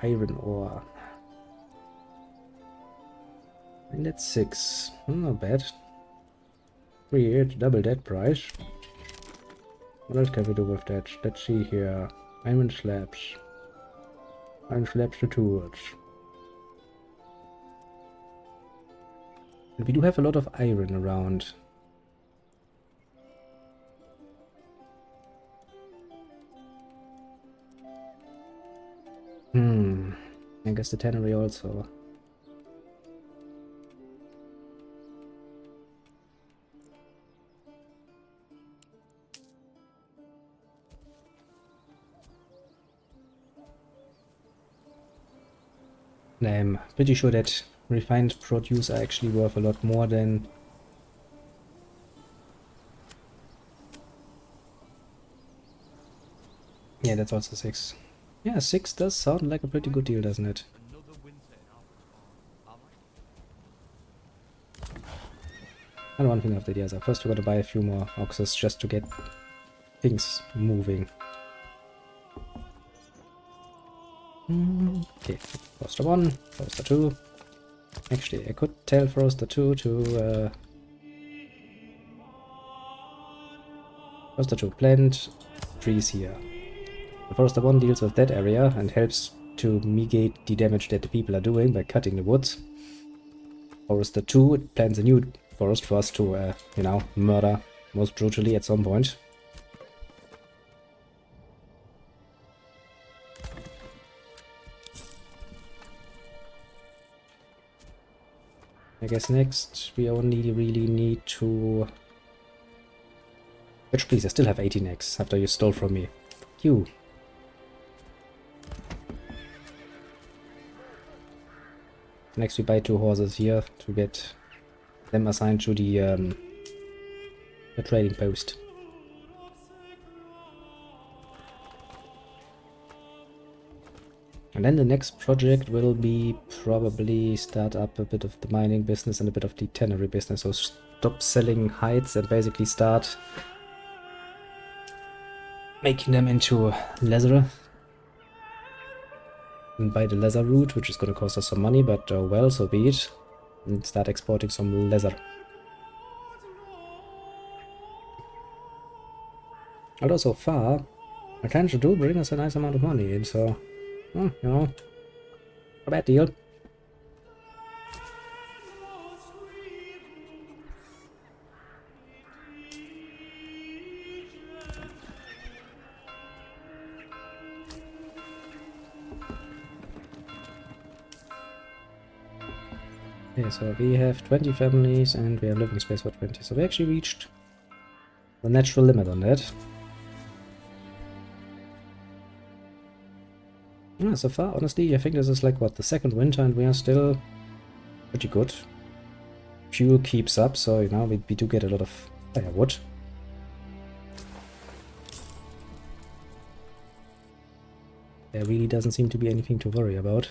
Iron ore. And that's 6. Not bad. 3 to double that price. What else can we do with that? Let's see here. Iron slabs. Iron slabs to tools. And we do have a lot of iron around. I guess the tannery also. I'm pretty sure that refined produce are actually worth a lot more than... Yeah, that's also 6. Yeah, 6 does sound like a pretty good deal, doesn't it? And one thing after the other. First we gotta buy a few more oxes just to get things moving. Okay, Froster 1, Froster 2. Actually, I could tell Froster 2 to... Froster 2 plant trees here. The Froster 1 deals with that area and helps to mitigate the damage that the people are doing by cutting the woods. Forester 2 plants a new forest for us to, you know, murder most brutally at some point. I guess next we only really need to... Which please, I still have 18 eggs after you stole from me. You. Next we buy 2 horses here to get them assigned to the trading post. And then the next project will be probably start up a bit of the mining business and a bit of the tannery business. So stop selling hides and basically start making them into leather. And buy the leather route, which is going to cost us some money, but well, so be it. And start exporting some leather. Although so far, my plans do bring us a nice amount of money in, so... Well, you know, a bad deal. Okay, so we have 20 families and we have living space for 20. So we actually reached the natural limit on that. Yeah, so far, honestly, I think this is like, what, the second winter and we are still pretty good. Fuel keeps up, so, you know, we do get a lot of firewood. There really doesn't seem to be anything to worry about.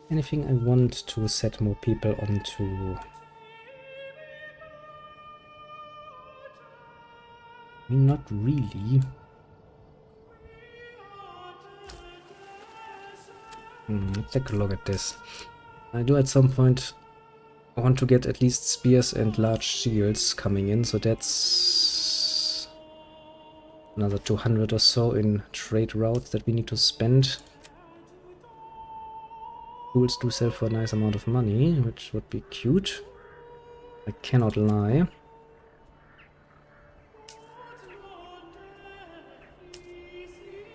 Anything I want to set more people onto... I mean, not really. Let's take a look at this. I do at some point want to get at least spears and large shields coming in, so that's another 200 or so in trade routes that we need to spend. Tools do sell for a nice amount of money, which would be cute. I cannot lie.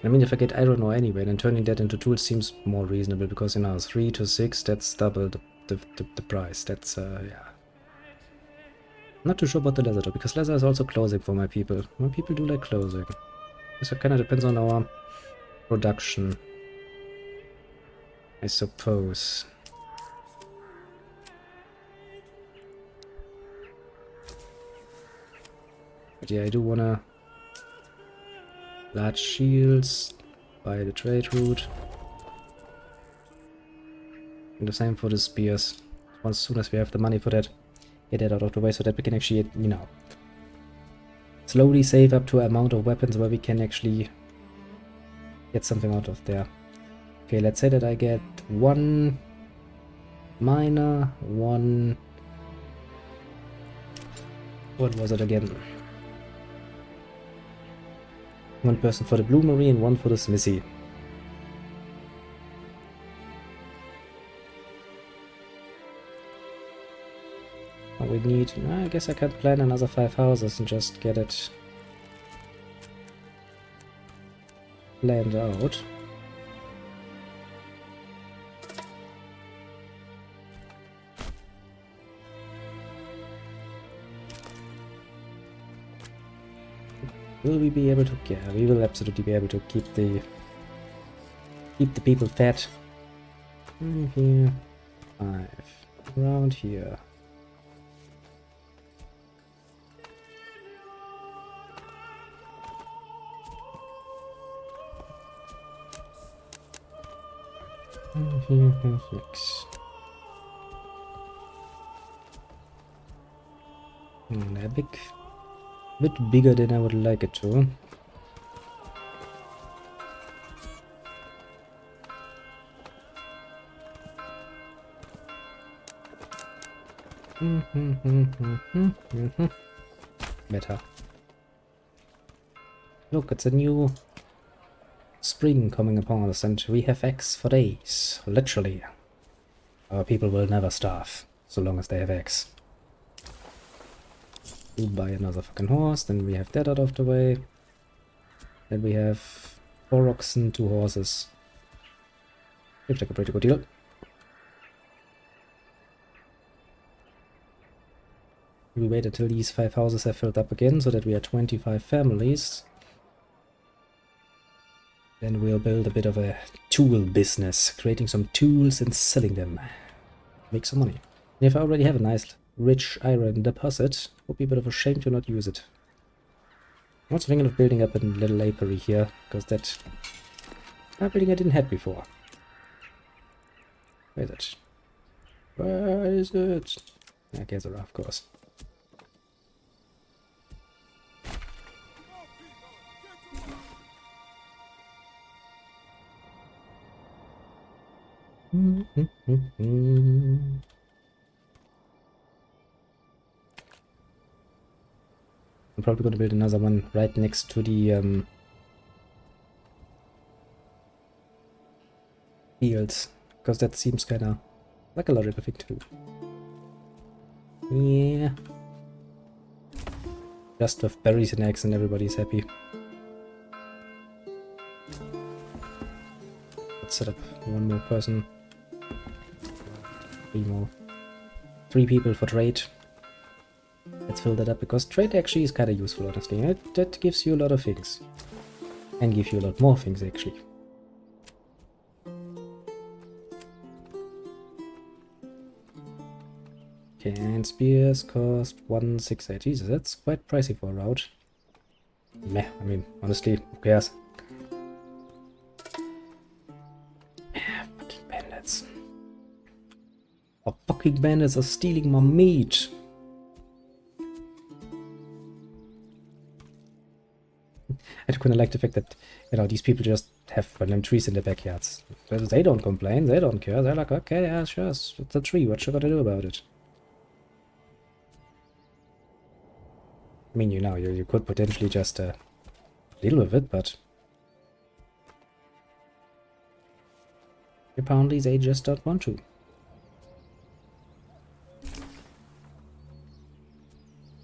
I mean, if I get iron ore anyway, then turning that into tools seems more reasonable, because, you know, 3 to 6, that's double the price. That's, yeah. Not too sure about the leather though, because leather is also clothing for my people. My people do like clothing. So it kind of depends on our production, I suppose. But yeah, I do wanna... Large shields, by the trade route. And the same for the spears, as soon as we have the money for that. get that out of the way so that we can actually, you know, slowly save up to an amount of weapons where we can actually get something out of there. Okay, let's say that I get 1 miner, 1... What was it again? 1 person for the bloomery and 1 for the smithy. We need... I guess I can plan another 5 houses and just get it planned out. Will we be able to... Yeah, we will absolutely be able to keep the people fed. Here, 5. Around here. Here, 6. They're big. A bit bigger than I would like it to. Better. Look, it's a new spring coming upon us and we have eggs for days. Literally. Our people will never starve, so long as they have eggs. We'll buy another fucking horse, then we have that out of the way. Then we have 4 oxen, 2 horses. Seems like a pretty good deal. We wait until these 5 houses have filled up again, so that we are 25 families. Then we'll build a bit of a tool business, creating some tools and selling them. Make some money. And if I already have a nice rich iron deposit, it would be a bit of a shame to not use it. I'm also thinking of building up a little apiary here, because that building I didn't have before. Where is it? Where is it? Okay, Zara, of course. I'm probably going to build another one right next to the fields, because that seems kind of like a logical thing to do. Yeah. Just with berries and eggs and everybody's happy. Let's set up 1 more person. 3 more. 3 people for trade. Let's fill that up, because trade actually is kind of useful, honestly. That gives you a lot of things. And give you a lot more things, actually. Okay, and spears cost 168. Jesus, that's quite pricey for a route. Meh, I mean, honestly, who cares? Fucking bandits. Oh, fucking bandits are stealing my meat. I kind of like the fact that, you know, these people just have random trees in their backyards. They don't complain, they don't care. They're like, okay, yeah, sure, it's a tree, what you gonna do about it? I mean, you know, you could potentially just deal with it, but apparently they just don't want to.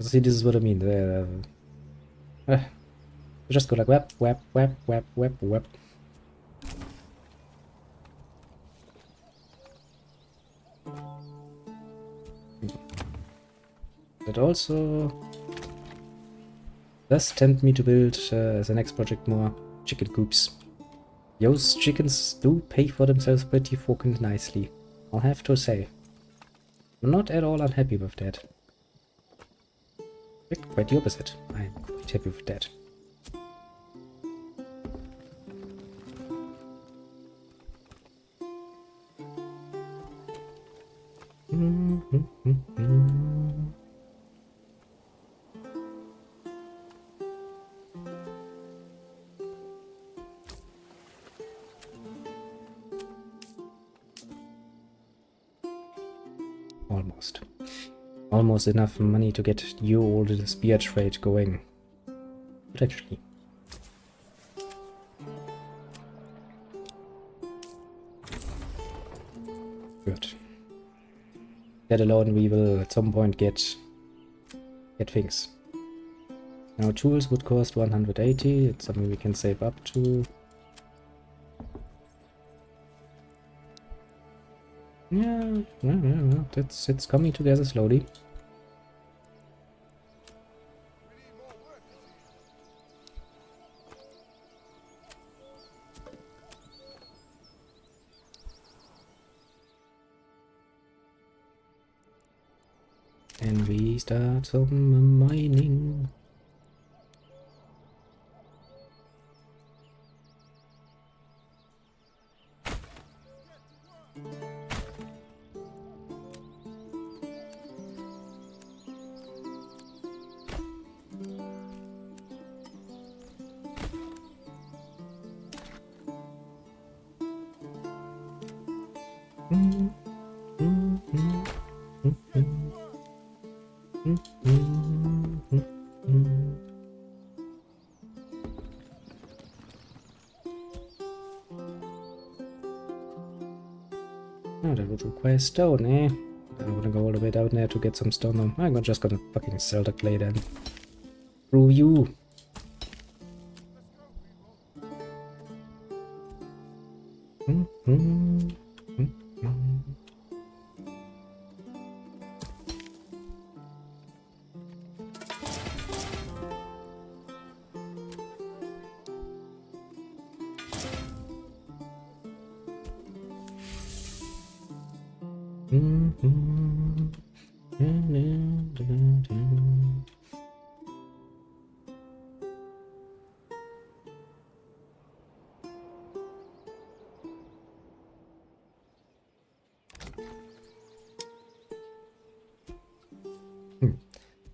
See, this is what I mean. Just go like whap, whap, whap, whap, whap, whap. That also does tempt me to build as the next project more chicken coops. Those chickens do pay for themselves pretty fucking nicely, I'll have to say. I'm not at all unhappy with that. Quite the opposite. I'm quite happy with that. Almost. Almost enough money to get you all the spear trade going. But actually. Good. That alone we will at some point get things. Now tools would cost 180, it's something we can save up to. Yeah, it's coming together slowly. And we start some mining. Oh, that would require stone, eh? I don't wanna go all the way down there to get some stone. I'm just gonna fucking sell the clay then. Screw you!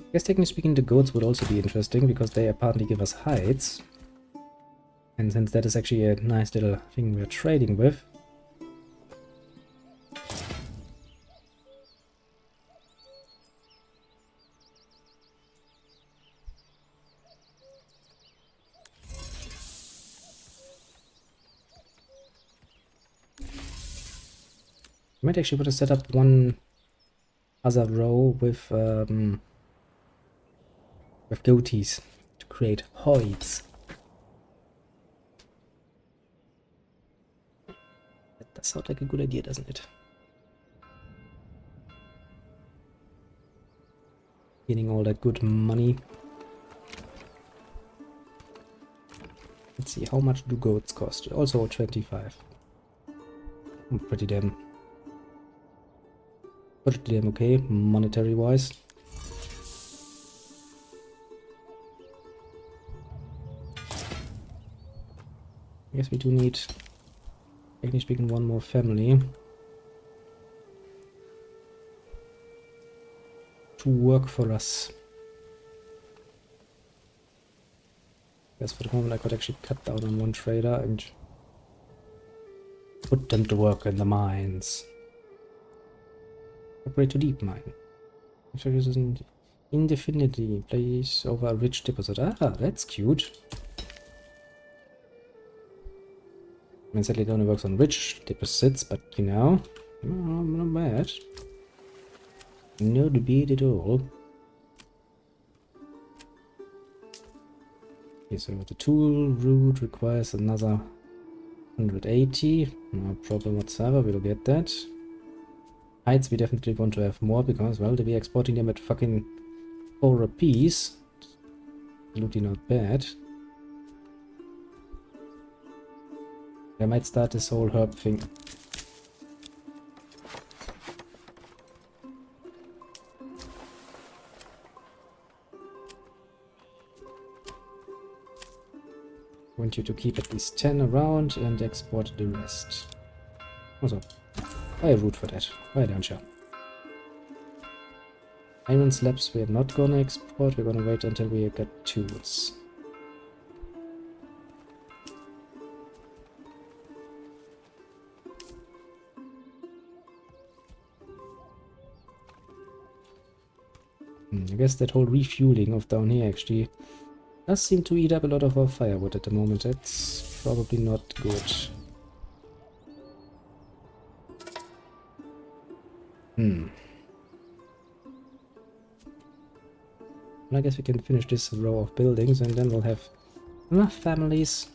I guess technically speaking the goats would also be interesting because they apparently give us hides. And since that is actually a nice little thing we're trading with. I might actually want to set up one other row with goatees to create hides. That does sound like a good idea, doesn't it? Getting all that good money. Let's see, how much do goats cost? Also 25. Pretty damn okay, monetary wise. I guess we do need, technically speaking, one more family to work for us. Yes, for the moment I could actually cut down on one trader and put them to work in the mines. Operate to deep mine. Actually, this isn't indefinitely. Place over a rich deposit. Ah, that's cute. I mean, sadly it only works on rich deposits, but you know, not bad. No debate at all. Okay, so the tool route requires another 180. No problem whatsoever, we'll get that. Hides we definitely want to have more because, well, we're exporting them at fucking 4 a piece. Absolutely not bad. I might start this whole herb thing. I want you to keep at least 10 around and export the rest. Also, buy a root for that. Why don't you? Iron slabs we're not gonna export, we're gonna wait until we get tools. I guess that whole refueling of down here actually does seem to eat up a lot of our firewood at the moment. That's probably not good. Well, I guess we can finish this row of buildings and then we'll have enough families.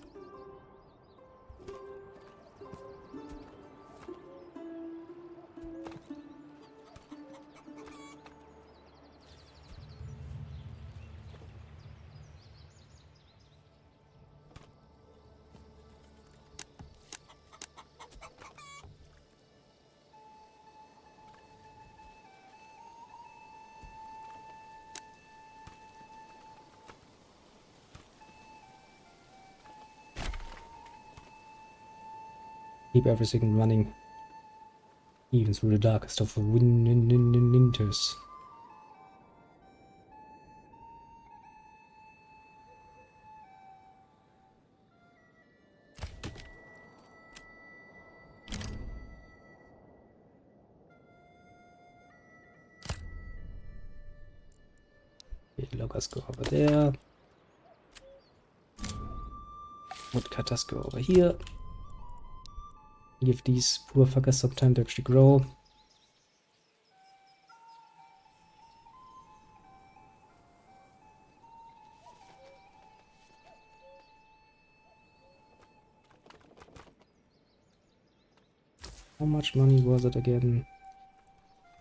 Keep everything running, even through the darkest of winters. Okay, loggers go over there. Woodcutters go over here. Give these poor fuckers some time to actually grow. How much money was it again?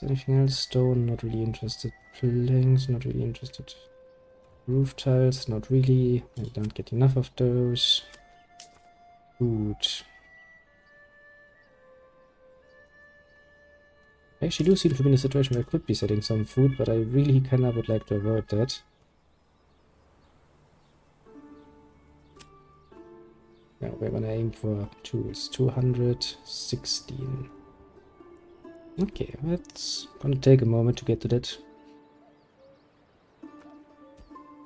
Anything else? Stone, not really interested. Planks, not really interested. Roof tiles, not really. I don't get enough of those. Food. I actually do seem to be in a situation where I could be setting some food, but I really kinda would like to avoid that. Yeah, we're gonna aim for tools. 216. Okay, that's gonna take a moment to get to that.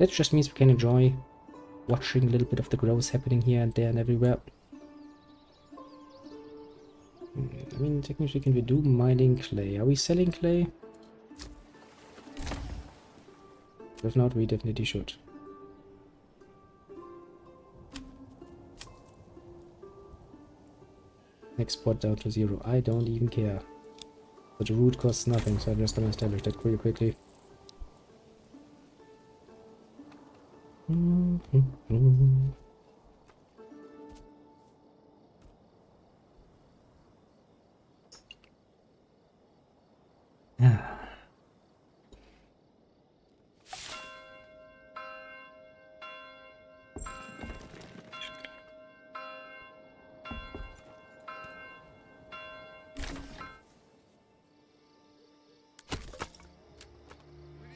That just means we can enjoy watching a little bit of the growth happening here and there and everywhere. I mean, technically, can we do mining clay? Are we selling clay? If not, we definitely should. Export down to 0. I don't even care. But the root costs nothing, so I'm just gonna establish that pretty quickly.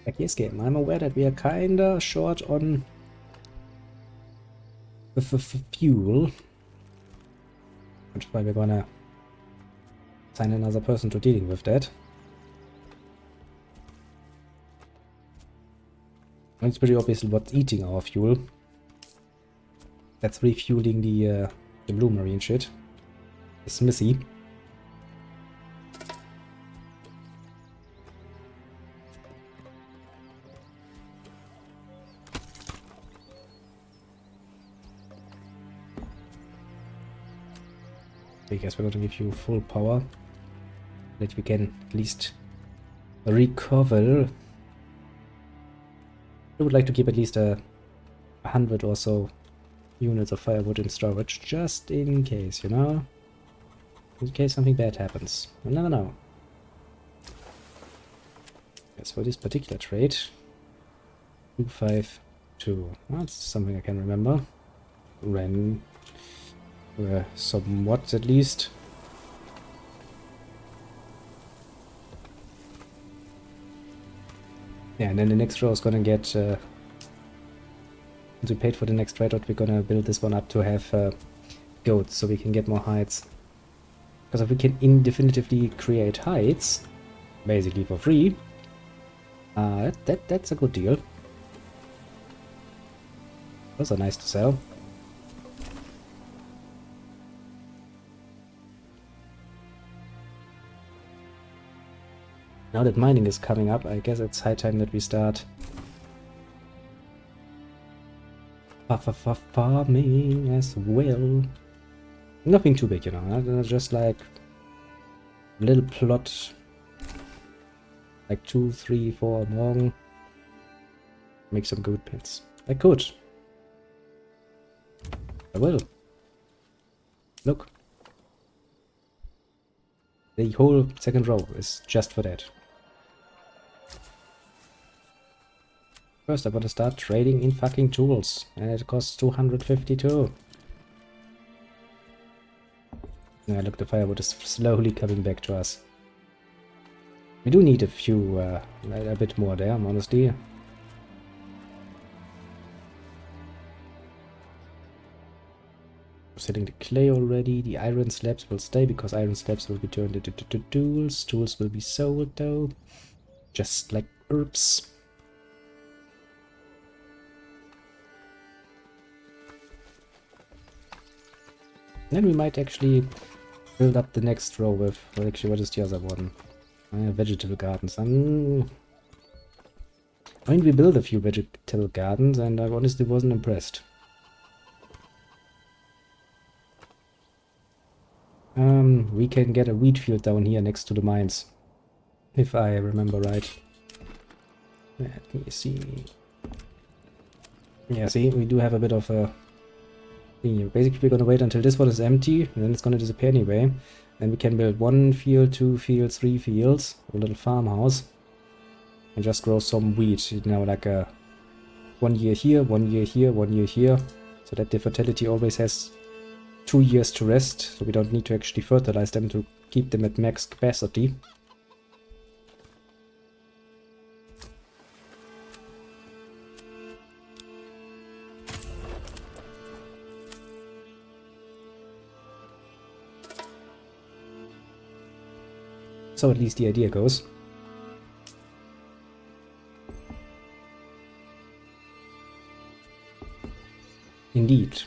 Like this game, I'm aware that we are kinda short on fuel, which is why we're gonna assign another person to dealing with that. And it's pretty obvious what's eating our fuel. That's refueling the blue marine shit. The smithy. I guess we're going to give you full power, that we can at least recover. I would like to keep at least 100 or so units of firewood in storage, just in case, you know? In case something bad happens. We'll never know. Yes, for this particular trade, 252. That's something I can remember. Ren. Somewhat, at least. Yeah, and then the next row is gonna get... once we paid for the next trade out, we're gonna build this one up to have goats, so we can get more hides. Because if we can indefinitively create hides, basically for free, That's a good deal. Those are nice to sell. Now that mining is coming up, I guess it's high time that we start farming as well. Nothing too big, you know, just like a little plot, like 2, 3, 4 long. Make some good pins. I could. I will. Look. The whole second row is just for that. First, I want to start trading in fucking tools, and it costs 252. Yeah, look, the firewood is slowly coming back to us. We do need a few, a bit more there, honestly. Setting the clay already. The iron slabs will stay because iron slabs will be turned into tools. Tools will be sold though, just like herbs. Then we might actually build up the next row with, well, actually, what is the other one? Vegetable gardens. I mean, we built a few vegetable gardens and I honestly wasn't impressed. We can get a wheat field down here next to the mines, if I remember right. Let me see. Yeah, see, we do have a bit of a thing here. Basically, we're gonna wait until this one is empty, and then it's gonna disappear anyway. Then we can build 1 field, 2 fields, 3 fields, a little farmhouse, and just grow some wheat. You know, like a 1 year here, 1 year here, 1 year here, so that the fertility always has 2 years to rest, so we don't need to actually fertilize them to keep them at max capacity. So at least the idea goes. Indeed.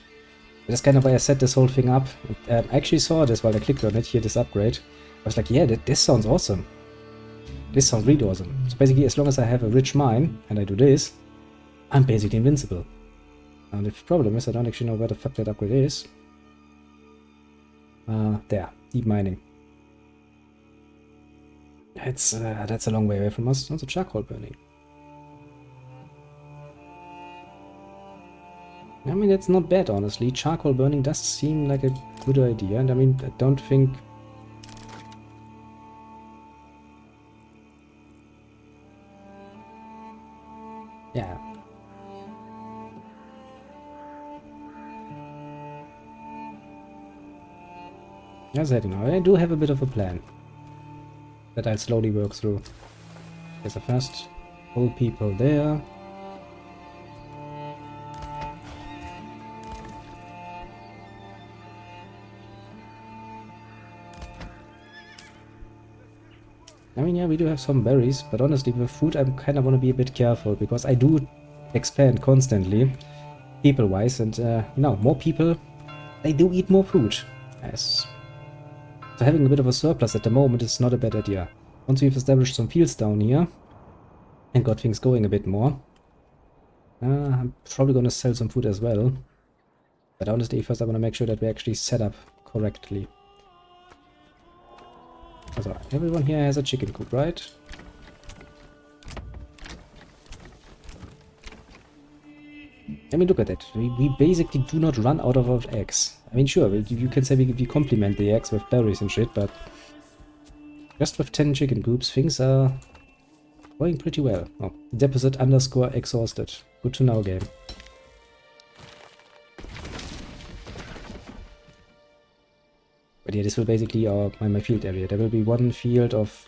That's kind of why I set this whole thing up. I actually saw this while I clicked on it, here, this upgrade. I was like, yeah, this sounds awesome. This sounds really awesome. So basically, as long as I have a rich mine, and I do this, I'm basically invincible. And the problem is, I don't actually know where the fuck that upgrade is. There, deep mining. That's a long way away from us. Also charcoal burning. I mean, it's not bad, honestly. Charcoal burning does seem like a good idea, and I mean, I don't think... Yeah. As I said, you know, I do have a bit of a plan that I'll slowly work through. There's the first old people there. I mean, yeah, we do have some berries, but honestly, with food, I kind of want to be a bit careful, because I do expand constantly, people-wise, and, you know, more people, they do eat more food. Yes. So having a bit of a surplus at the moment is not a bad idea. Once we've established some fields down here, and got things going a bit more, I'm probably going to sell some food as well. But honestly, first I want to make sure that we actually set up correctly. So, everyone here has a chicken coop, right? I mean, look at that. We basically do not run out of eggs. I mean, sure, you can say we complement the eggs with berries and shit, but just with 10 chicken coops, things are going pretty well. Oh, deposit underscore exhausted. Good to know, game. But yeah, this will basically my field area. There will be 1 field of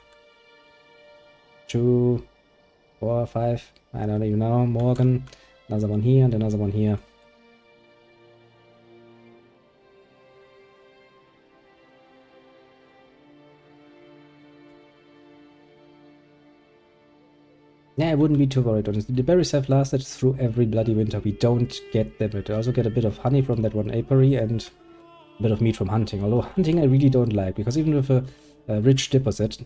2, 4, 5, I don't even know, Morgan. Another one here and another one here. Yeah, I wouldn't be too worried, honestly. The berries have lasted through every bloody winter. We don't get them. I also get a bit of honey from that one apiary and a bit of meat from hunting. Although hunting I really don't like, because even with a rich deposit,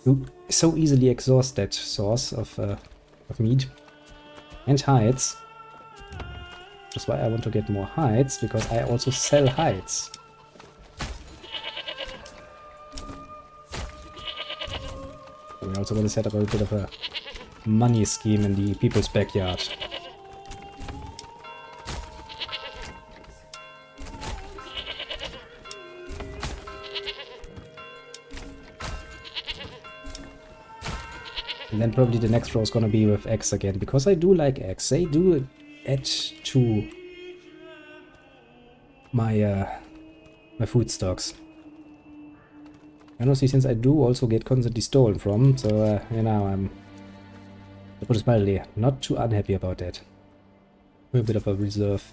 you so easily exhaust that source of meat and hides. That's why I want to get more hides, because I also sell hides. We also want to set up a bit of a money scheme in the people's backyard. And then probably the next row is gonna be with eggs again, because I do like eggs. They do add to my my food stocks. And honestly, since I do also get constantly stolen from, so you know, I'm, to put it mildly, not too unhappy about that. A bit of a reserve.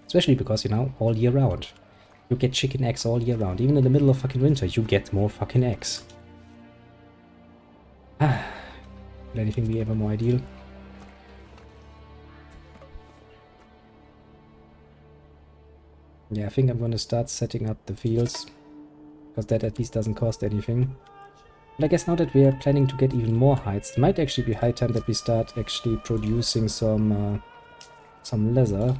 Especially because, you know, all year round. You get chicken eggs all year round. Even in the middle of fucking winter, you get more fucking eggs. Ah, will anything be ever more ideal? Yeah, I think I'm gonna start setting up the fields, because that at least doesn't cost anything. But I guess now that we are planning to get even more hides, it might actually be high time that we start actually producing some leather.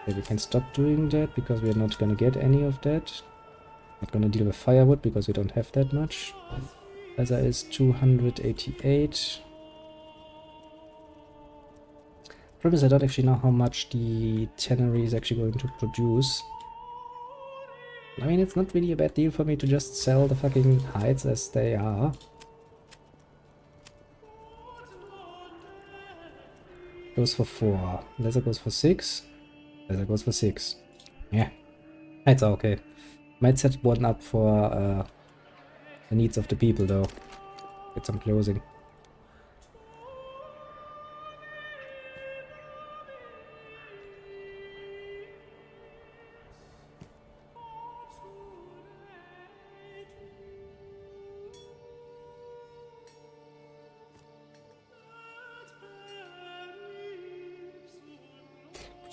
Okay, we can stop doing that because we are not gonna get any of that. Not gonna deal with firewood because we don't have that much. Leather is 288. Problem is I don't actually know how much the tannery is actually going to produce. I mean, it's not really a bad deal for me to just sell the fucking hides as they are. Goes for 4. Leather goes for 6. Leather goes for 6. Yeah. Hides are okay. Might set one up for the needs of the people though. Get some clothing.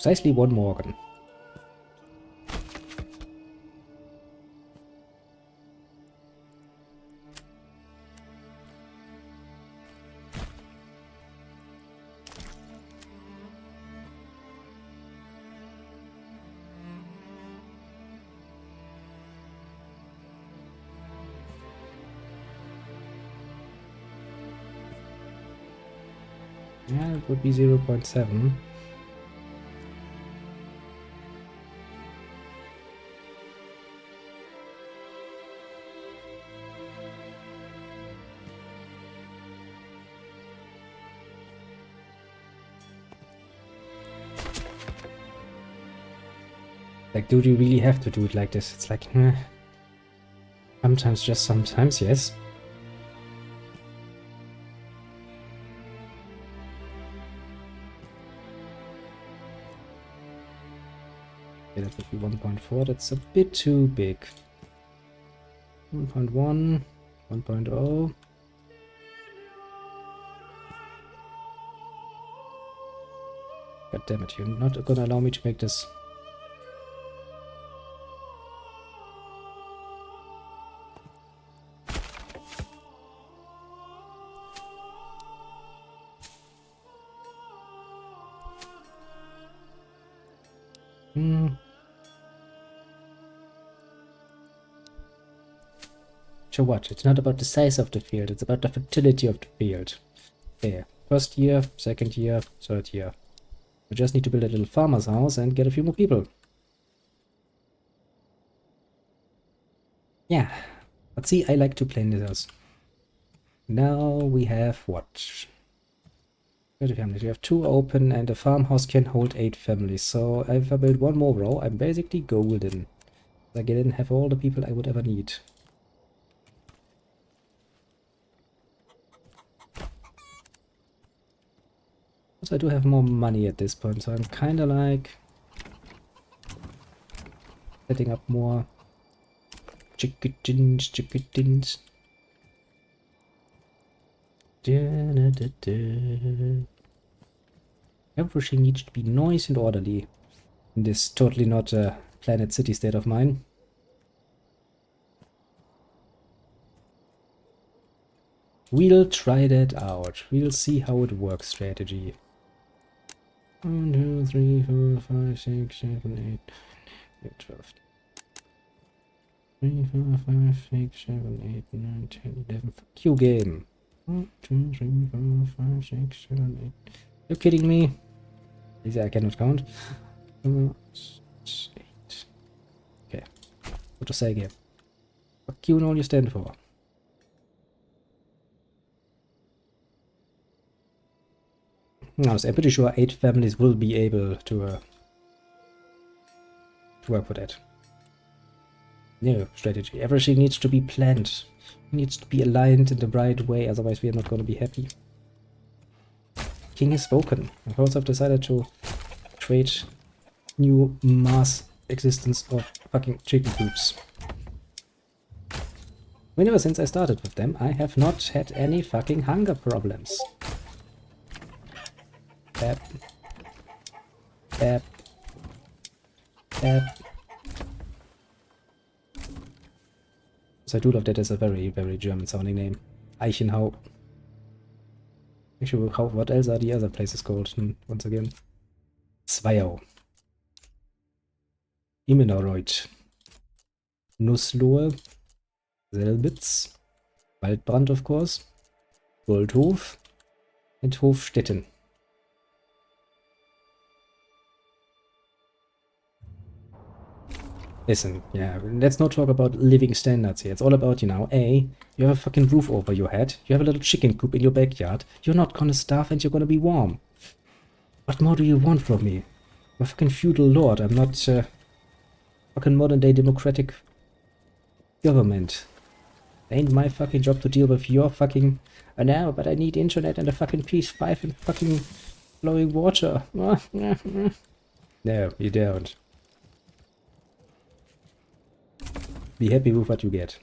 Precisely one Morgan. Yeah, it would be 0.7. Like, do you really have to do it like this? It's like, sometimes, just sometimes, yes. Okay, that would be 1.4. That's a bit too big. 1.1, 1.0. God damn it, you're not gonna allow me to make this. So what? It's not about the size of the field, it's about the fertility of the field. Okay, first year, second year, third year. We just need to build a little farmer's house and get a few more people. Yeah, but see, I like to plan this. Now we have what? 30 families. We have 2 open and a farmhouse can hold 8 families. So if I build one more row, I'm basically golden. I didn't have all the people I would ever need. Also, I do have more money at this point, so I'm kinda like... Setting up more chickens. Everything needs to be nice and orderly in this totally not planet city state of mine. We'll try that out. We'll see how it works, strategy. 1, 2, 3, 4, 5, 6, 7, 8, 12. 3, 4, 5, 6, 7, 8, 9, 10, 11. Fuck you, game. 1, 2, 3, 4, 5, 6, 7, 8. You're kidding me? These I cannot count. 6, 8. Okay. What to say again? Fuck you and all you stand for. No, so I'm pretty sure 8 families will be able to work for that. No strategy. Everything needs to be planned. It needs to be aligned in the right way, otherwise we are not going to be happy. King has spoken. The hosts have decided to create new mass existence of fucking chicken coops. Whenever since I started with them, I have not had any fucking hunger problems. Bap. Bap. Bap. So I do love that as a very, very German sounding name. Eichenhau. Actually, what else are the other places called? Once again. Zweiau. Immenoroid. Nusslohe. Selbitz. Waldbrand, of course. Goldhof. And Hofstetten. Listen, yeah, let's not talk about living standards here. It's all about, you know, A, you have a fucking roof over your head, you have a little chicken coop in your backyard, you're not gonna starve and you're gonna be warm. What more do you want from me? I'm a fucking feudal lord, I'm not fucking modern day democratic government. Ain't my fucking job to deal with your fucking, no, but I need internet and a fucking PS5 and fucking flowing water. No, you don't. Be happy with what you get.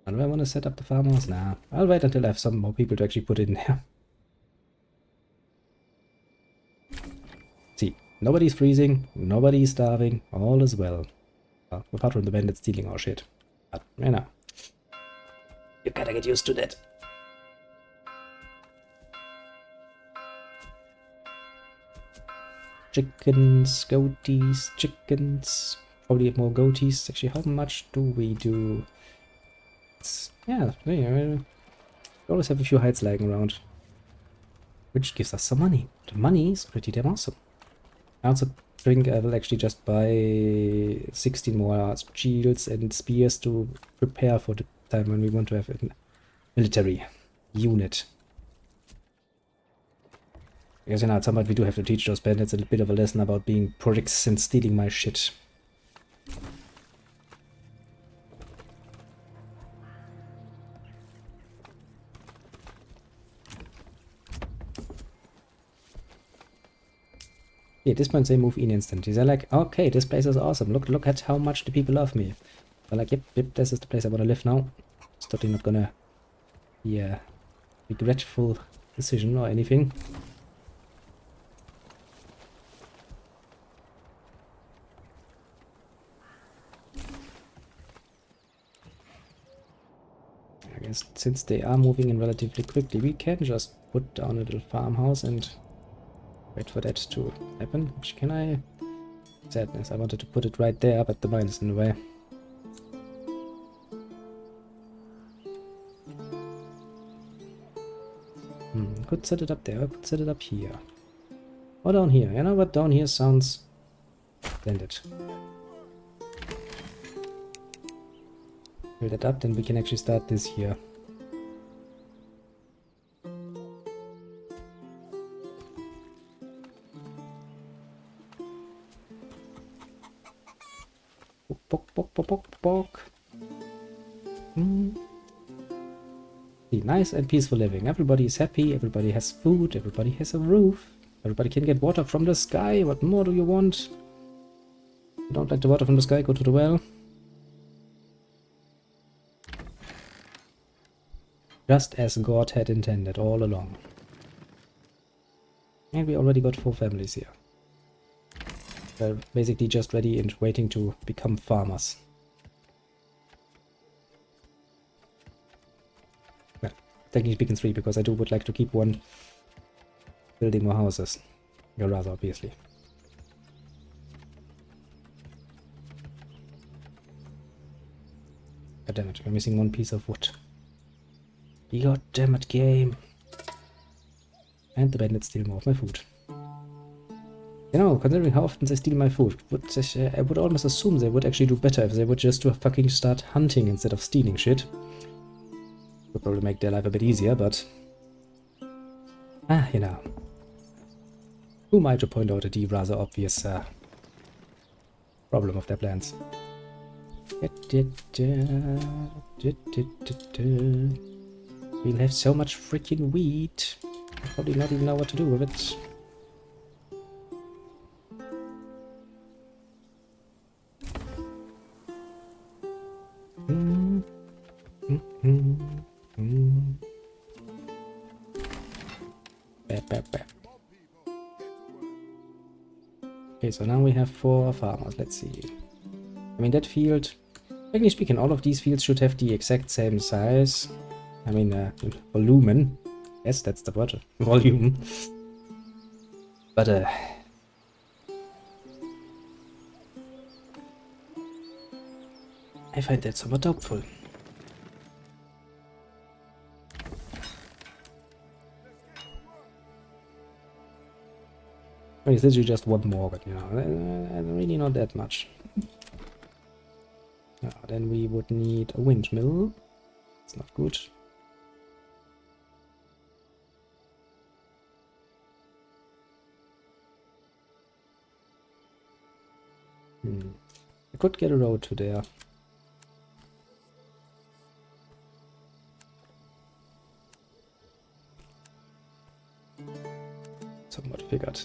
And do I want to set up the farmhouse? Nah, I'll wait until I have some more people to actually put in there. See, nobody's freezing, nobody's starving, all is well. Well, apart from the bandits stealing our shit. But, you know. You gotta get used to that. Chickens, goatees, chickens. Probably more goatees. Actually, how much do we do? Yeah, we always have a few hides lying around. Which gives us some money. The money is pretty damn awesome. I also think I will actually just buy 16 more shields and spears to prepare for the time when we want to have a military unit. Because, you know, at some point we do have to teach those bandits a bit of a lesson about being pricks and stealing my shit. Yeah, at this point they move in instantly. They're like, okay, this place is awesome. Look at how much the people love me. They're like, yep, this is the place I want to live now. It's totally not gonna be a regretful decision or anything. I guess since they are moving in relatively quickly, we can just put down a little farmhouse and wait for that to happen. Which can I? Sadness, I wanted to put it right there, but the mine is in the way. Could set it up there, could set it up here. Or down here. You know what? Down here sounds splendid. Build that up, then we can actually start this here. Nice and peaceful living. Everybody is happy, everybody has food, everybody has a roof, everybody can get water from the sky. What more do you want? Don't like the water from the sky, go to the well. Just as God had intended all along. And we already got 4 families here. They're basically just ready and waiting to become farmers. Well, technically speaking 3, because I would like to keep one building more houses. Or rather, obviously. God damn it, we're missing 1 piece of wood. God damn it, game. And the bandits steal more of my food. You know, considering how often they steal my food, I would almost assume they would actually do better if they would just fucking start hunting instead of stealing shit. Would probably make their life a bit easier, but... you know. Who am I to point out the rather obvious problem of their plans? We'll have so much freaking wheat. I'll probably not even know what to do with it. Okay, so now we have 4 farmers. Let's see. I mean, that field... Technically speaking, all of these fields should have the exact same size. I mean, volumen. Yes, that's the word. Volume. But, I find that somewhat doubtful. I mean, it's literally just 1 more, but, you know, really not that much. Then we would need a windmill. It's not good. I could get a road to there. Somewhat figured.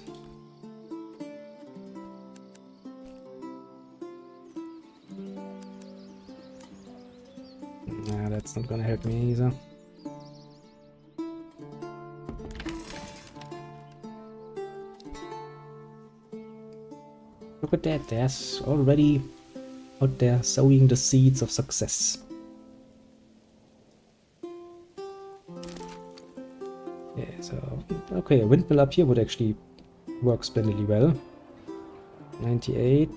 Nah, that's not gonna help me either. Look at that, there's already out there sowing the seeds of success. Yeah, so, okay, a windmill up here would actually work splendidly well. 98.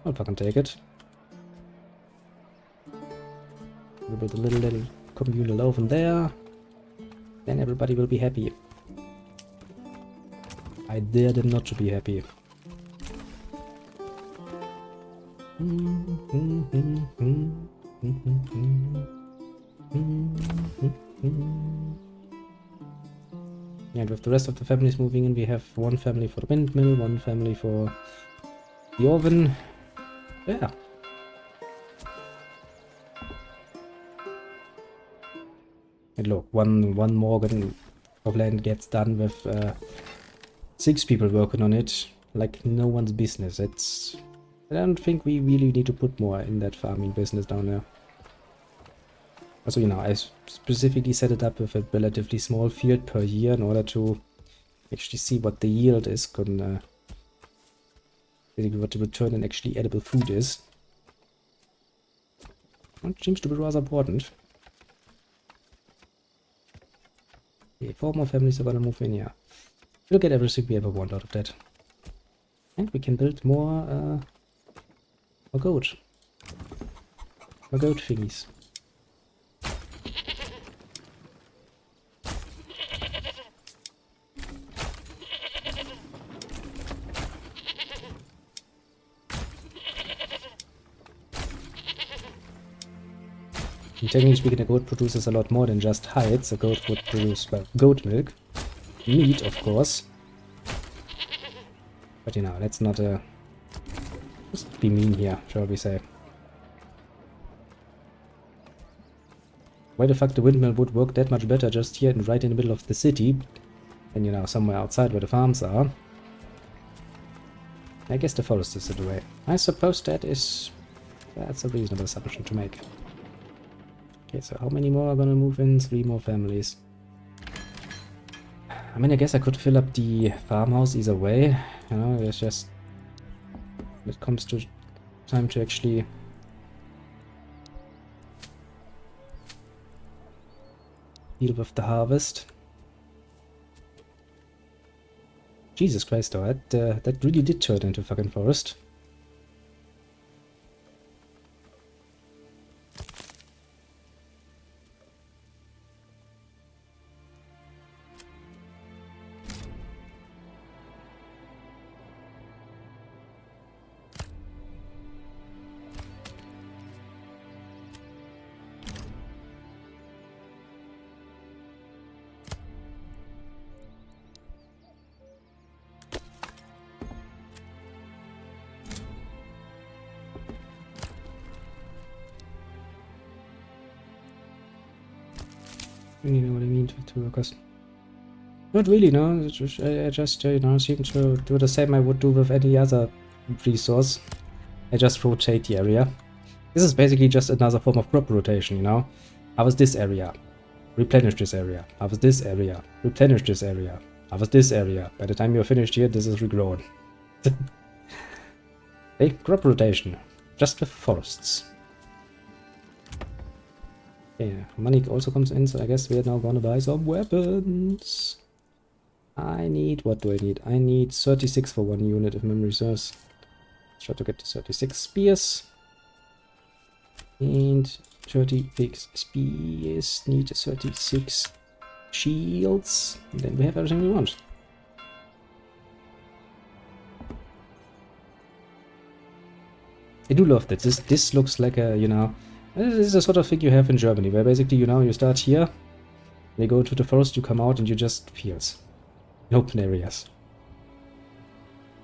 I'll fucking take it. We'll build a little communal oven there. Then everybody will be happy. I dare them not to be happy. And with the rest of the families moving in, we have 1 family for the windmill, 1 family for the oven. Yeah. And look, one Morgan of land gets done with 6 people working on it, like no one's business. I don't think we really need to put more in that farming business down there. Also, you know, I specifically set it up with a relatively small field per year in order to actually see what the yield is, basically what the return in actually edible food is. Which seems to be rather important. Okay, 4 more families are gonna move in here. We'll get everything we ever want out of that. And we can build more goat. More goat thingies. And technically speaking, a goat produces a lot more than just hides. A goat would produce, well, goat milk. Meat, of course. But you know, let's not just be mean here, shall we say. Why the fuck the windmill would work that much better just here and right in the middle of the city than, you know, somewhere outside where the farms are? I guess the forest is the way. I suppose that's a reasonable assumption to make. Okay, so how many more are gonna move in? 3 more families. I mean, I guess I could fill up the farmhouse either way. You know, it's just... when it comes to time to actually... deal with the harvest. Jesus Christ, though, that really did turn into fucking forest. You know what I mean to workers. Not really, no. I just, you know, seem to do the same I would do with any other resource. I just rotate the area. This is basically just another form of crop rotation, you know. Harvest this area, replenish this area, harvest this area, replenish this area, harvest this area. By the time you're finished here, this is regrown. Hey, crop rotation. Just with forests. Yeah, money also comes in, so I guess we are now gonna buy some weapons. I need, what do I need? I need 36 for 1 unit if memory serves. Let's try to get to 36 spears. And 36 spears, need 36 shields. And then we have everything we want. I do love that. This looks like a, you know, this is the sort of thing you have in Germany, where basically, you know, you start here, you go to the forest, you come out, and you just fields. Open areas.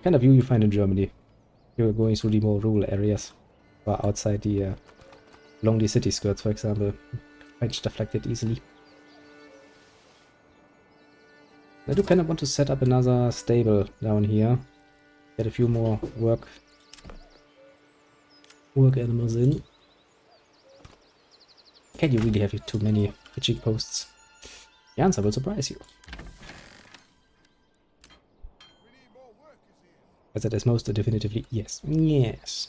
Kind of view you find in Germany. You're going through the more rural areas, or outside the along the city skirts, for example. Find stuff like that easily. I do kind of want to set up another stable down here. Get a few more work animals in. Can you really have too many pitching posts? The answer will surprise you. As that is most definitively yes. Yes.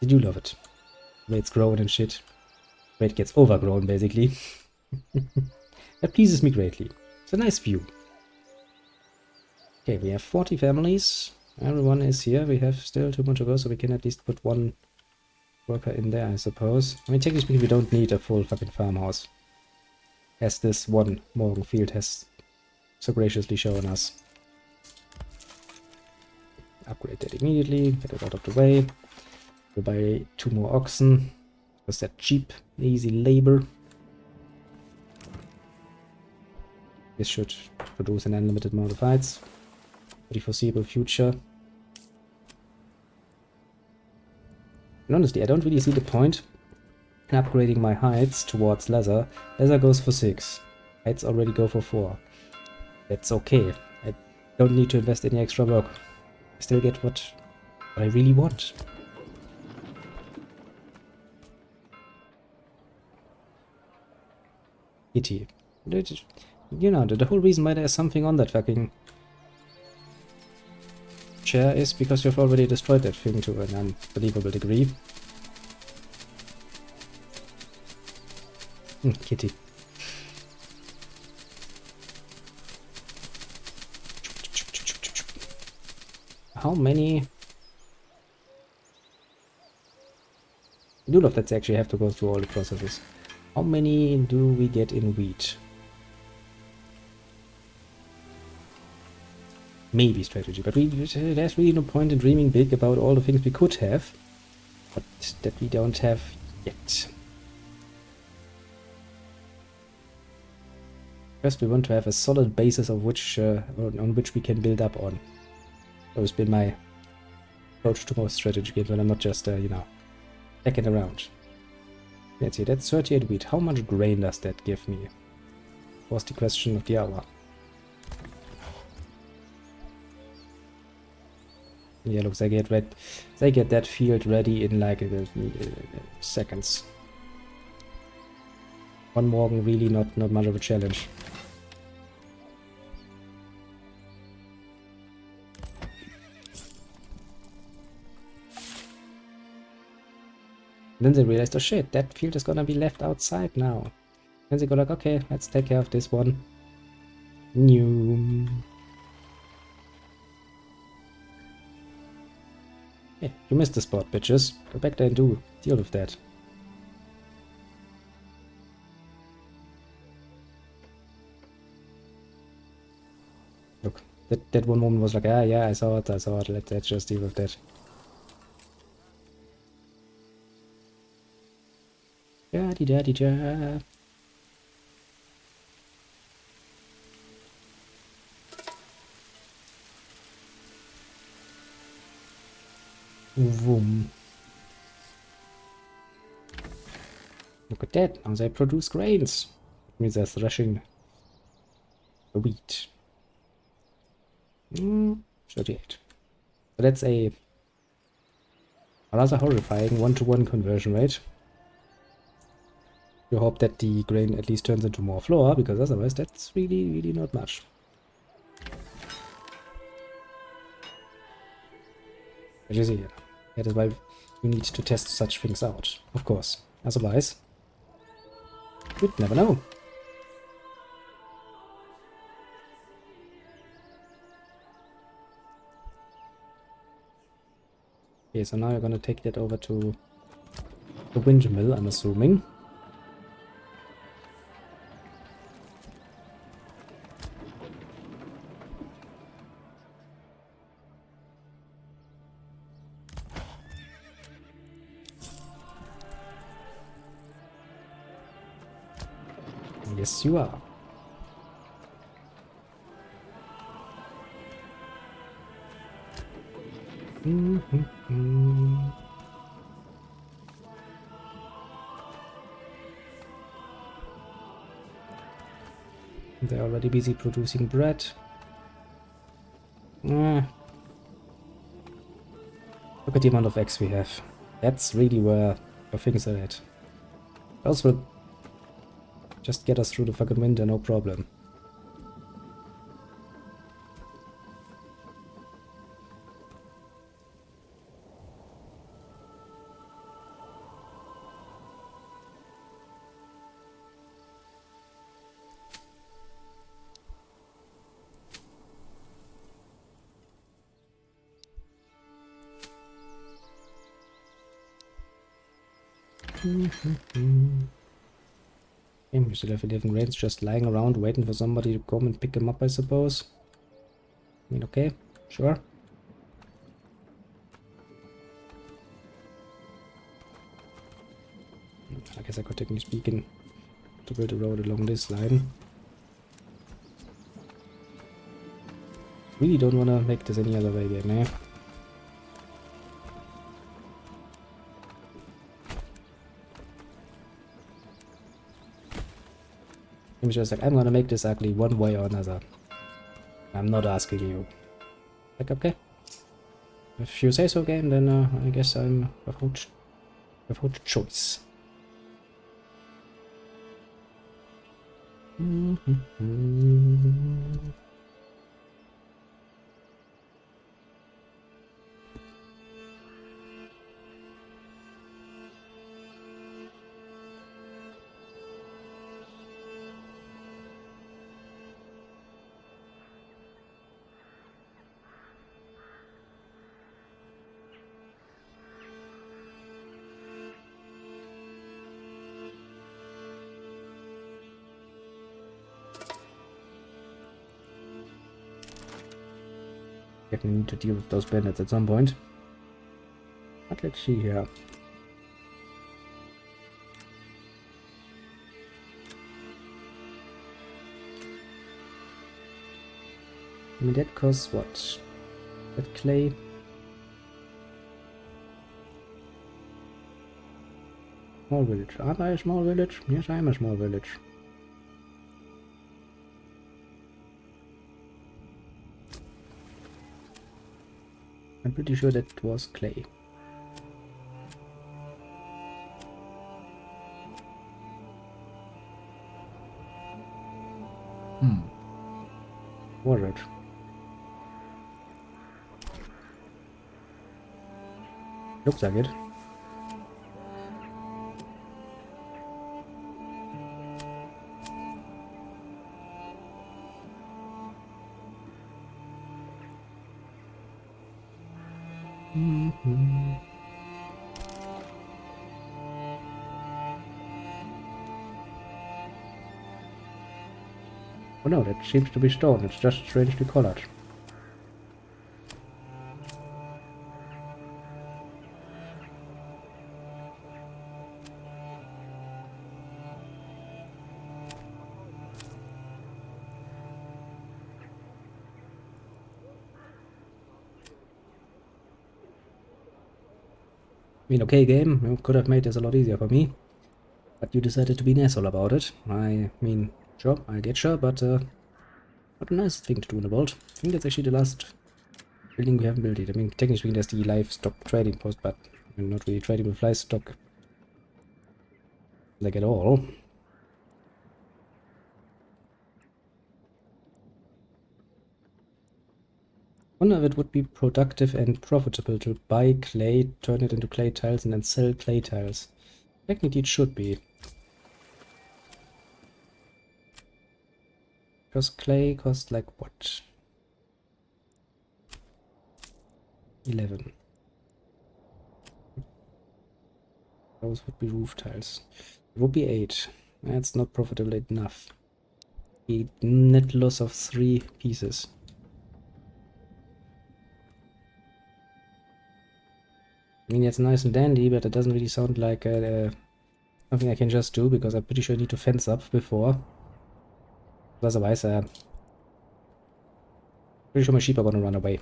Did you love it? The way it's grown and shit. The way it gets overgrown, basically. That pleases me greatly. It's a nice view. Okay, we have 40 families. Everyone is here. We have still too much to go, so we can at least put 1 worker in there, I suppose. I mean, technically speaking, we don't need a full fucking farmhouse, as this one Morgan Field has so graciously shown us. Upgrade that immediately, get it out of the way. We'll buy 2 more oxen, because they're cheap, easy labor. This should produce an unlimited amount of hides for the foreseeable future. And honestly, I don't really see the point in upgrading my hides towards leather. Leather goes for 6. Hides already go for 4. That's okay. I don't need to invest any extra work. I still get what I really want. Pity. You know, the whole reason why there's something on that fucking chair is because you've already destroyed that thing to an unbelievable degree. Kitty. How many? I do love that they actually have to go through all the processes. How many do we get in wheat? Maybe strategy, but there's really no point in dreaming big about all the things we could have, but that we don't have yet. First, we want to have a solid basis of which on which we can build up on. That has been my approach to most strategy games, when I'm not just you know, checking around. Let's see, that's 38 wheat. How much grain does that give me? Was the question of the hour. Yeah, look, they get red. They get that field ready in like seconds. One Morgan really not much of a challenge. Then they realized, oh shit, that field is gonna be left outside now. And they go like, okay, let's take care of this one. New. Hey, you missed the spot, bitches. Go back there and deal with that. Look, that one woman was like, ah, yeah, I saw it, let's just deal with that. Da-di-da-di-da. Vroom. Look at that, now they produce grains. It means they're threshing the wheat. 38. So that's a rather horrifying 1-to-1 conversion rate. You hope that the grain at least turns into more flour, because otherwise that's really not much. But you see, that is why we need to test such things out, of course. Otherwise, you'd never know. Okay, so now you're gonna take that over to the windmill, I'm assuming. Yes, you are. They're already busy producing bread. Look at the amount of eggs we have. That's really where things are at. Those will just get us through the fucking winter, no problem. Okay, we still have 11 grains just lying around waiting for somebody to come and pick them up, I suppose. I mean, okay, sure. I guess I could technically speaking to build a road along this line. Really don't want to make this any other way again, eh? I'm just like, I'm gonna make this ugly one way or another. I'm not asking you. Like, okay. If you say so, game, then I guess I'm without choice. Definitely need to deal with those bandits at some point. But let's see here. I mean, that costs what? That clay? Small village. Aren't I a small village? Yes, I am a small village. I'm pretty sure that was clay. Was it? Looks like it. Oh no, that seems to be stone. It's just strangely colored. I mean, okay, game, you could have made this a lot easier for me, but you decided to be an asshole about it. I mean, sure, I get you, but not a nice thing to do in the world. I think that's actually the last building we haven't built yet. I mean, technically speaking, there's the livestock trading post, but I'm not really trading with livestock, like, at all. Wonder if it would be productive and profitable to buy clay, turn it into clay tiles, and then sell clay tiles. Technically, it should be. Because clay costs like what? 11. Those would be roof tiles. It would be 8. That's not profitable enough. A net loss of 3 pieces. I mean, it's nice and dandy, but it doesn't really sound like something I can just do, because I'm pretty sure I need to fence up before. Otherwise, pretty sure my sheep are gonna run away.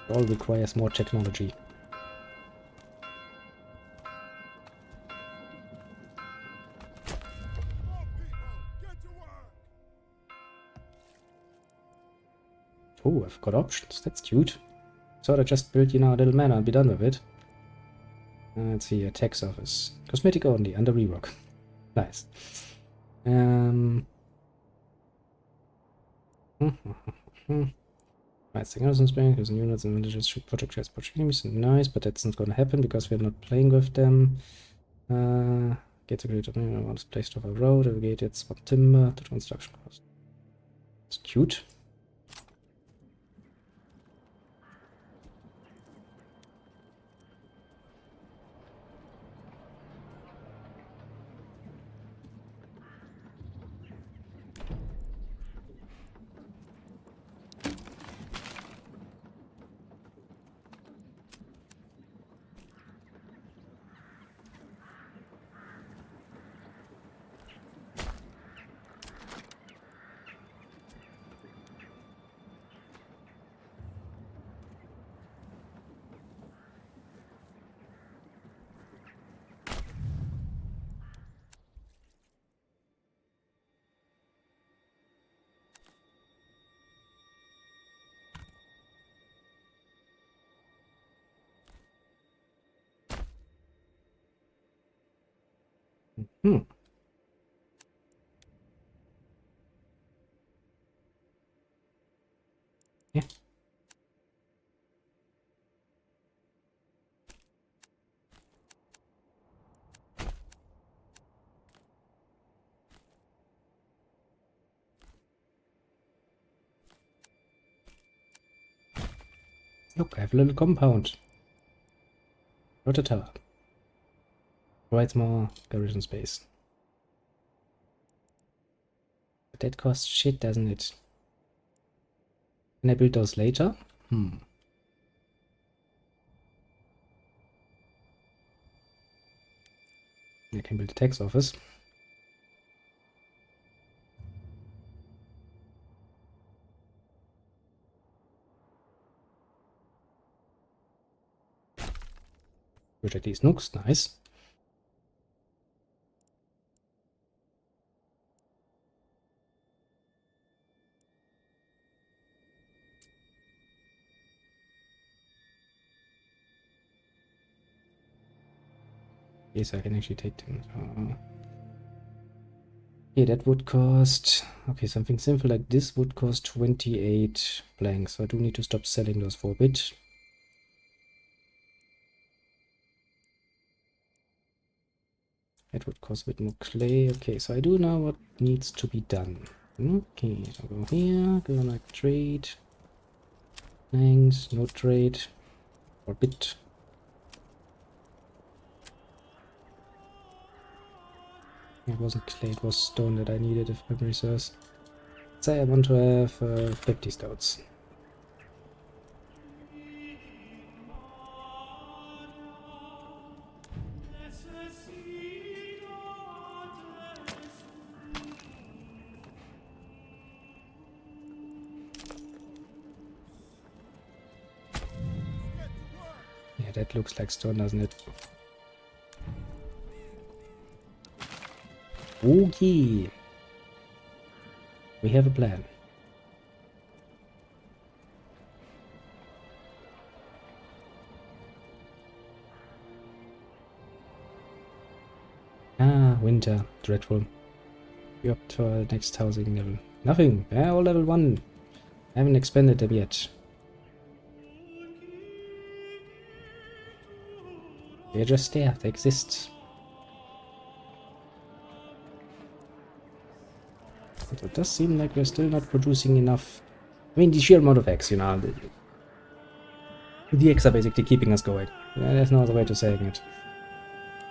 It all requires more technology. Oh, I've got options. That's cute. Thought I just built, you know, a little manor and be done with it. Let's see, a tax office. Cosmetic only, under rework. Nice. Right, Signals Bank, using units and villages should project as teams. Nice, but that's not gonna happen because we're not playing with them. Get a great one placed off a road, irrigated swap timber to construction cost. It's cute. Hmm. Yeah. Look, I have a little compound. Not a tower. Provides more garrison space. But that costs shit, doesn't it? Can I build those later? I can build a tax office. Which at least looks nice. Okay, so I can actually take them. Yeah, that would cost... Okay, something simple like this would cost 28 blanks. So I do need to stop selling those for a bit. It would cost a bit more clay. Okay, so I do know what needs to be done. Okay, so go here, go like trade. Thanks, no trade. Or bit. It wasn't clay, it was stone that I needed, if memory serves. Say I want to have 50 stones. Yeah, that looks like stone, doesn't it? Okay. We have a plan. Ah, winter. Dreadful. We're up to our next housing level. Nothing. Yeah, all level 1. I haven't expanded them yet. They're just there. They exist. But it does seem like we're still not producing enough. I mean, the sheer amount of eggs, you know. The eggs are basically keeping us going. Yeah, there's no other way to saying it.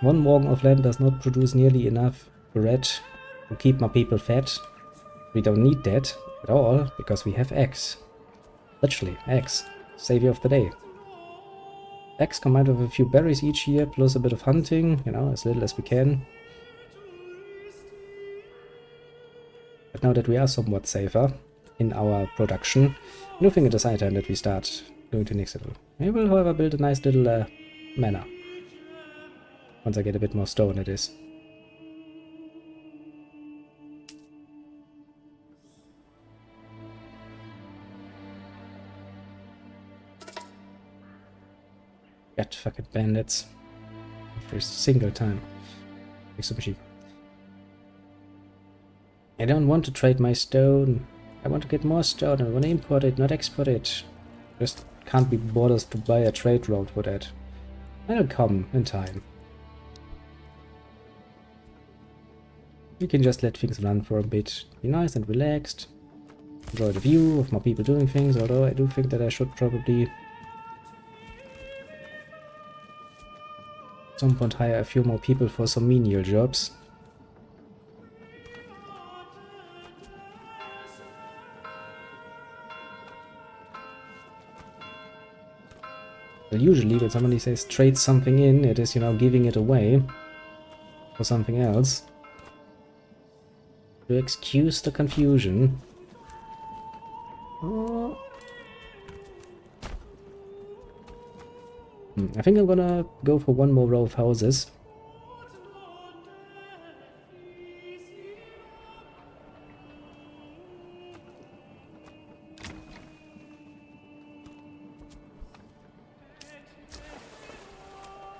One morgen of land does not produce nearly enough bread to keep my people fed. We don't need that at all, because we have eggs. Literally, eggs. Savior of the day. Eggs combined with a few berries each year, plus a bit of hunting, you know, as little as we can. But now that we are somewhat safer in our production, I do think it is high time that we start going to next level. We will, however, build a nice little manor. Once I get a bit more stone, it is. God, fucking bandits. For a single time. Makes super cheap. I don't want to trade my stone. I want to get more stone. I want to import it, not export it. Just can't be bothered to buy a trade route for that. That'll come in time. You can just let things run for a bit. Be nice and relaxed. Enjoy the view of more people doing things, although I do think that I should probably at some point hire a few more people for some menial jobs. Well, usually when somebody says trade something in, it is, you know, giving it away for something else. To excuse the confusion. Oh. I think I'm gonna go for one more row of houses.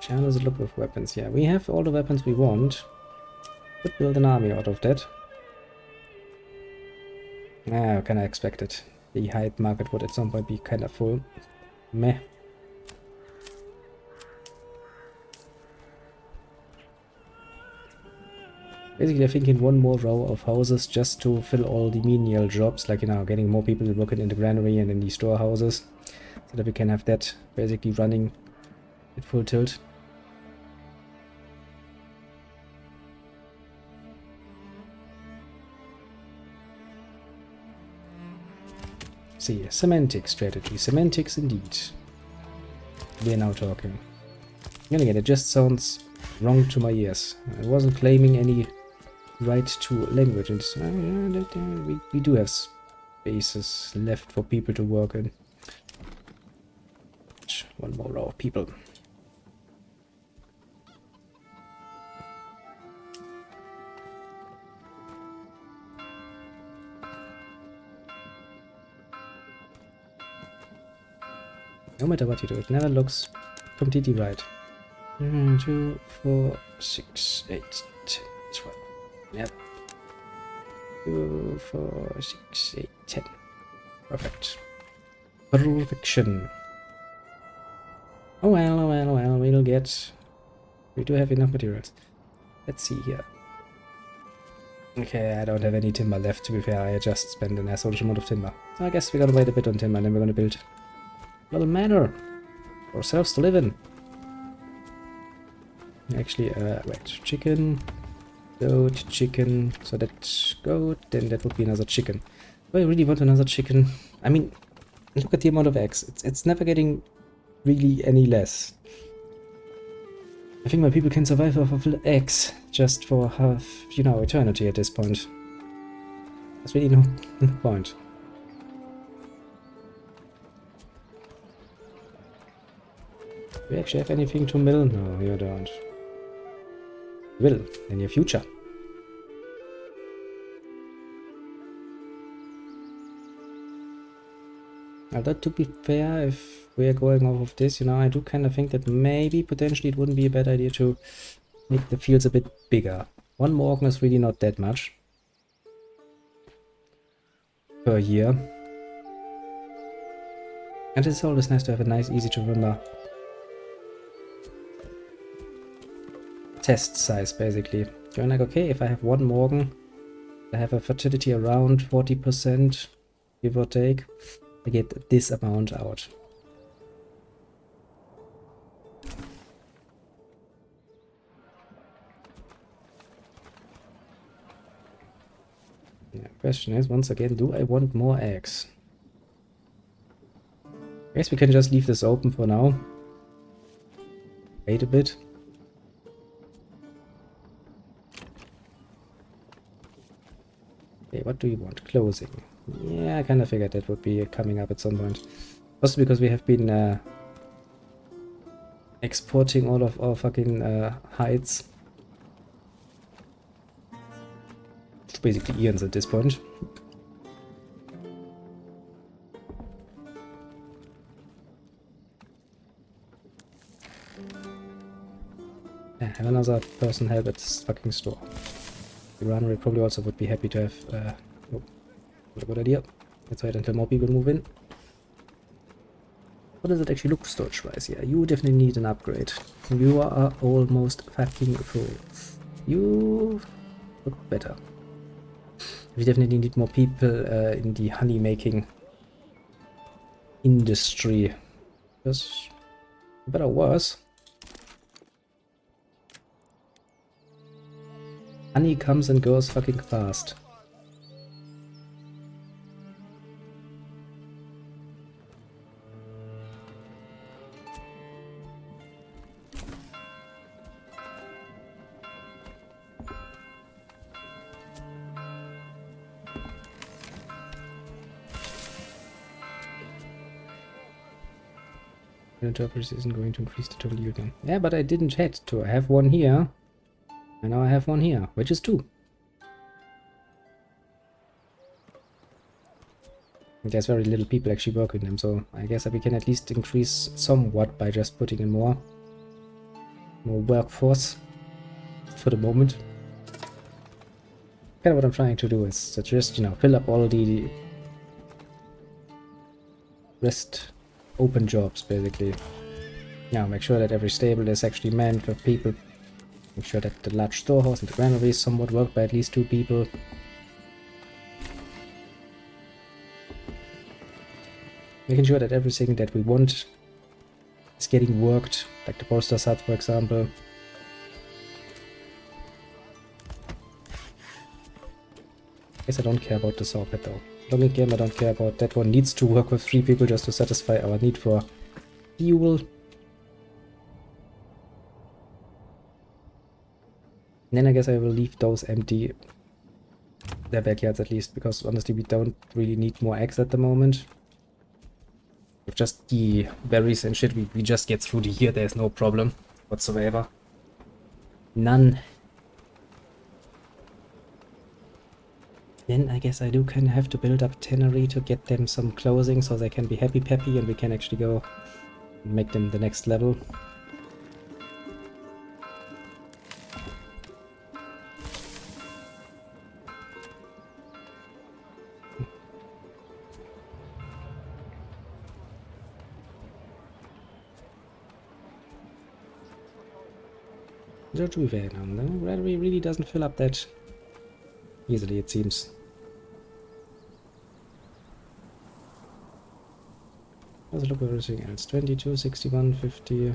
How does it look with weapons? Yeah, we have all the weapons we want. Could build an army out of that. Ah, kind of expected. The hide market would at some point be kind of full. Meh. Basically, I think in one more row of houses just to fill all the menial jobs, like, you know, getting more people working in the granary and in the storehouses, so that we can have that basically running at full tilt. See, semantic strategy. Semantics indeed. We are now talking. And again, it just sounds wrong to my ears. I wasn't claiming any right to language, and we do have spaces left for people to work in. One more row of people. No matter what you do, it never looks completely right. 2, 4, 6, 8, 10, 12. Yep. 2, 4, 6, 8, 10. Perfect. Perfection. Oh well, oh well, oh well, we'll get... We do have enough materials. Let's see here. Okay, I don't have any timber left, to be fair. I just spent an asshole amount of timber. So I guess we're gonna wait a bit on timber and then we're gonna build a little manor for ourselves to live in. Actually, wait, chicken, goat, chicken, so that's goat, then that would be another chicken. Do I really want another chicken? I mean, look at the amount of eggs. It's never getting really any less. I think my people can survive off of eggs just for half, you know, eternity at this point. There's really no point. Do we actually have anything to mill? No, you don't. Will in your future. Although to be fair, if we're going off of this, you know, I do kind of think that maybe potentially it wouldn't be a bad idea to make the fields a bit bigger. One more organ is really not that much per year. And it's always nice to have a nice, easy to remember test size, basically. You're like, okay, if I have one Morgan, I have a fertility around 40%, give or take, I get this amount out. The question is, once again, do I want more eggs? I guess we can just leave this open for now. Wait a bit. Okay, what do you want? Closing. Yeah, I kind of figured that would be coming up at some point. Also because we have been exporting all of our fucking hides. It's basically Ian's at this point. Yeah, have another person help at this fucking store. The runner probably also would be happy to have... oh, what a good idea. Let's wait until more people move in. What does it actually look storage-wise? Yeah, you definitely need an upgrade. You are almost fucking full. You look better. We definitely need more people in the honey making industry. Because better or worse, honey comes and goes fucking fast. Interpreters isn't going to increase the total yield again. Yeah, but I didn't had to. I have one here. And now I have one here, which is 2. There's very little people actually working them, so I guess we can at least increase somewhat by just putting in more workforce for the moment. Kind of what I'm trying to do is to just, you know, fill up all the rest open jobs, basically. Yeah, make sure that every stable is actually manned with people. Make sure that the large storehouse and the granary is somewhat worked by at least 2 people. Making sure that everything that we want is getting worked, like the bolster's hut, for example. I guess I don't care about the saw pit though. Logging game I don't care about. That one needs to work with 3 people just to satisfy our need for fuel. And then I guess I will leave those empty. Their backyards at least, because honestly we don't really need more eggs at the moment. With just the berries and shit, we just get through the year, there's no problem whatsoever. None. Then I guess I do kind of have to build up tannery to get them some clothing so they can be happy peppy and we can actually go and make them the next level. So to be fair now, the battery really doesn't fill up that easily, it seems. Let's look at everything else. 22, 61, 50,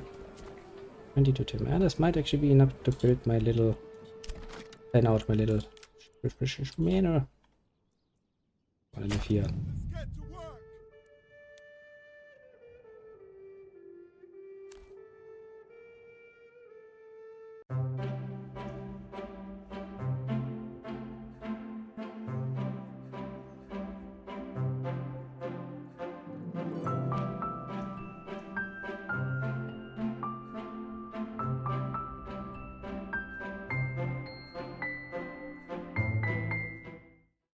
22 Tim. And this might actually be enough to build my little, plan out my little manor. I live here.